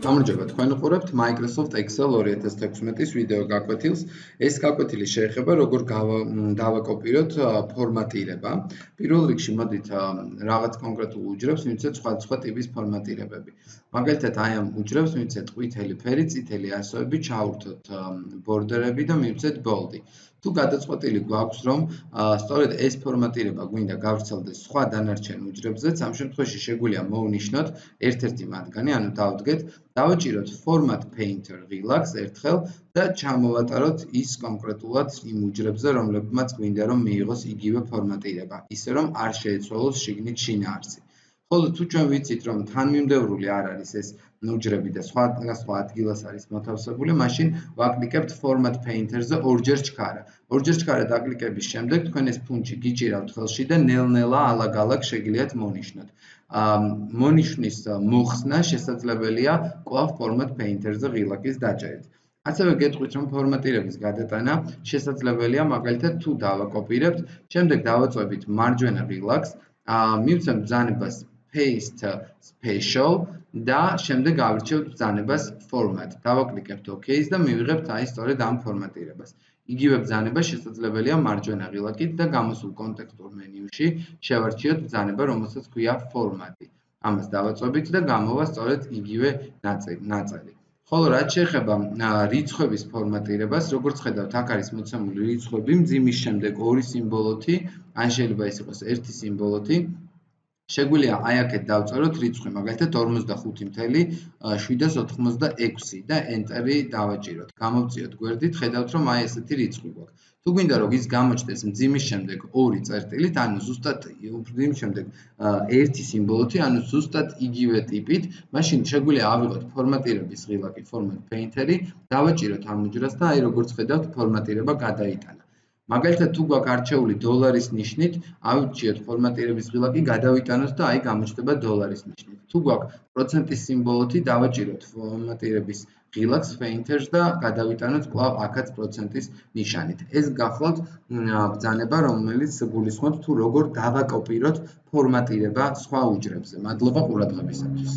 გამარჯობა, თქვენ უყურებთ Microsoft Excel 2016-ის ვიდეო გაკვეთილს. ეს გაკვეთილი შეეხება როგორ დავაკოპიროთ ფორმატირება. პირველ რიგში მოდით რაღაც კონკრეტულ უჯრედს მივცეთ სხვა ტიპის ფორმატირებები. მაგალითად, აი ამ უჯრედს მივცეთ ყვითელი ფერი, წითელი ასოები, ჩავურთოთ ბორდერები და მივცეთ bold-ი. თუ გადაწყვეტილი გვაქვს, რომ სწორედ ეს ფორმატირება გვინდა გავრცელდეს სხვა დანარჩენ უჯრედზეც, ამ შემთხვევაში შეგვიძლია მოვნიშნოთ ერთ-ერთი მათგანი, ანუ დავდგეთ, დავაჭიროთ Format Painter ღილაკს ერთხელ და ჩამოვატაროთ ის კონკრეტულად იმ უჯრედზე, რომლებმაც გვინდა რომ მიიღოს იგივე ფორმატირება, ისე რომ არ შეეცვალოს შიგნით შინაარსი. ხოლო თუ ჩვენ ვიცით, რომ თანმიმდევრული არ არის ეს უჯრედი და სხვა ადგილას არის მოთავსებული, მაშინ ვაკლიკებთ Format Painter-ზე ორჯერ ჩქარა. ორჯერ ჩქარა დაკლიკების შემდეგ თქვენ ეს ფუნტი გიჭირავთ ხელში და ნელ-ნელა ალაგ-ალაგ შეგიძლიათ მონიშნოთ. მონიშნის მოხსნა შესაძლებელია კვლავ Format Painter-ზე ღილაკის დაჭერით. ასევე გეტყვით, რომ ფორმატირების გადატანა შესაძლებელია, მაგალითად, თუ დავაკოპირებთ, შემდეგ დავაწვევით მარჯვენა ღილაკს, მივცემთ ბრძანებას Paste Special და შემდეგ ავირჩევთ ბრძანებას Format. დავაკლიკებთ OK-ს და მივიღებთ აი სწორედ ამ ფორმატირებას. იგივე ბრძანება შესაძლებელია მარჯვენა ღილაკით და გამოსულ კონტექსტურ მენიუში შევარჩიოთ ბრძანება, რომელსაც ქვია Format-ი. ამას დავაწვევით და გამოვა სწორედ იგივე ნაწილი. ხოლო რაც შეეხება რიცხვების ფორმატირებას, როგორც ხედავთ, აქ არის მოცემული რიცხვები, მძიმის შემდეგ ორი სიმბოლოთი, ან შეიძლება ეს იყოს ერთი სიმბოლოთი. შეგვიძლია აი აქეთ დავწეროთ რიცხვი, მაგალითად 45.786 და Enter-ი დავაჭიროთ. გამოვწიოთ გვერდით, ხედავთ, რომ აი ესეთი რიცხვი გვაქვს. თუ გვინდა რომ ის გამოჩნდეს მძიმის შემდეგ ორი წერტილით, ანუ ზუსტად მძიმის შემდეგ ერთი სიმბოლოთი, ანუ ზუსტად იგივე ტიპით, მაშინ შეგვიძლია ავიღოთ ფორმატირების ღილაკი Format Painter-ი, დავაჭიროთ ამ უჯრედს და აი როგორც ხედავთ, ფორმატირება გადაიტანა. მაგალითად, თუ გვაქვს არჩეული დოლარის ნიშნით, ავირჩიოთ ფორმატირების ღილაკი, გადავიტანოთ და აი გამოჩნდება დოლარის ნიშნით. თუ გვაქვს პროცენტის სიმბოლოთი, დავაჭიროთ ფორმატირების ღილაკს Painter-ს და გადავიტანოთ კვლავ აქაც პროცენტის ნიშანით. ეს გახლავთ ბრძანება, რომელიც გულისხმობს თუ როგორ დავაკოპიროთ ფორმატირება სხვა უჯრედზე. მადლობა ყურადღებისათვის.